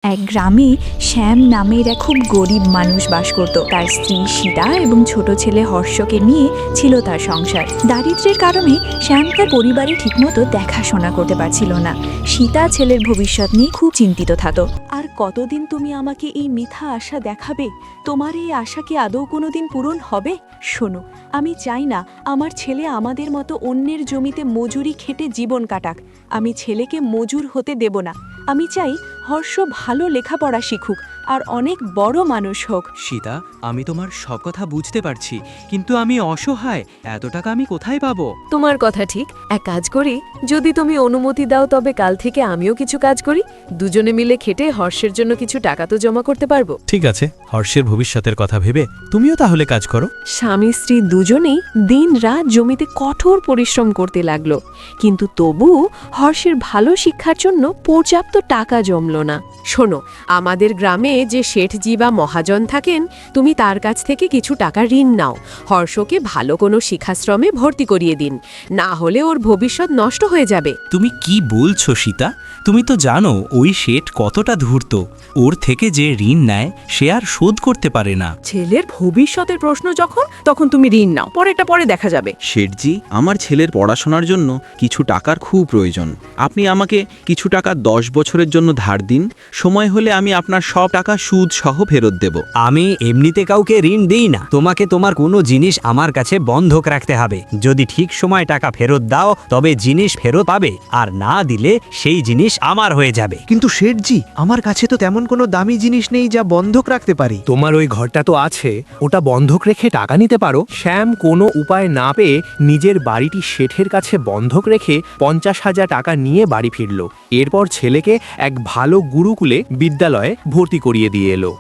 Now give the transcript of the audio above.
এক গ্রামে শ্যাম নামের এক খুব গরিব মানুষ বাস করত। তার স্ত্রী সীতা এবং ছোট ছেলে হর্ষকে নিয়ে ছিল তার সংসার। দারিদ্র্যের কারণে শ্যাম তার পরিবারে ঠিকমতো দেখাশোনা করতে পারছিল না। সীতা ছেলের ভবিষ্যৎ নিয়ে খুব চিন্তিত থাকত। আর কতদিন তুমি আমাকে এই মিথ্যা আশা দেখাবে? তোমার এই আশা কি আদৌ কোনোদিন পূরণ হবে? শোনো, আমি চাই না আমার ছেলে আমাদের মতো অন্যের জমিতে মজুরি খেটে জীবন কাটাক। আমি ছেলেকে মজুর হতে দেব না। আমি চাই হর্ষ ভালো লেখাপড়া শিখুক আর অনেক বড় মানুষ হোক। সীতা, আমি তোমার সব কথা বুঝতে পারছি, কিন্তু আমি অসহায়। এত টাকা আমি কোথায় পাবো? তোমার কথা ঠিক। এক কাজ করি, যদি তুমি অনুমতি দাও তবে কাল থেকে আমিও কিছু কাজ করি। দুজনে মিলে খেটে হর্ষের জন্য কিছু টাকা তো জমা করতে পারবো। ঠিক আছে, হর্ষের ভবিষ্যতের কথা ভেবে তুমিও তাহলে কাজ করো। স্বামী স্ত্রী দুজনেই দিন রাত জমিতে কঠোর পরিশ্রম করতে লাগলো, কিন্তু তবু হর্ষের ভালো শিক্ষার জন্য পর্যাপ্ত টাকা জমল না। শোনো, আমাদের গ্রামে যে শেঠজি বা মহাজন থাকেন, তুমি তার কাছ থেকে কিছু টাকা ঋণ নাও। হর্ষকে ভালো কোনো শিক্ষাশ্রমে ভর্তি করিয়ে দিন, না হলে ওর ভবিষ্যৎ নষ্ট হয়ে যাবে। তুমি কি বলছো সীতা? তুমি তো জানো ওই শেঠ কতটা ধূর্ত। ওর থেকে যে ঋণ নেয় সে আর শোধ করতে পারে না। ছেলের ভবিষ্যতের প্রশ্ন তখন তুমি ঋণ নাও, পরেটা পরে দেখা যাবে। শেঠজি, আমার ছেলের পড়াশোনার জন্য কিছু টাকার খুব প্রয়োজন। আপনি আমাকে কিছু টাকা 10 বছরের জন্য ধার দিন। সময় হলে আমি আপনার সব টাকা সুদ সহ ফেরত দেব। আমি এমনিতে কাউকে ঋণ দিই না। তোমাকে তোমার কোনো জিনিস আমার কাছে বন্ধক রাখতে হবে। যদি ঠিক সময় টাকা ফেরত দাও তবে জিনিস ফেরত পাবে, আর না দিলে সেই জিনিস আমার হয়ে যাবে। কিন্তু শেঠজি, আমার কাছে তো তেমন কোনো দামি জিনিস নেই যা বন্ধক রাখতে পারি। তোমার ওই ঘরটা তো আছে, ওটা বন্ধক রেখে টাকা নিতে পারো। শ্যাম কোনো উপায় না পেয়ে নিজের বাড়িটি শেঠের কাছে বন্ধক রেখে 50,000 টাকা নিয়ে বাড়ি ফিরল। এরপর ছেলেকে এক ভালো গুরুকুলে বিদ্যালয়ে ভর্তি করিয়ে দিয়ে এলো।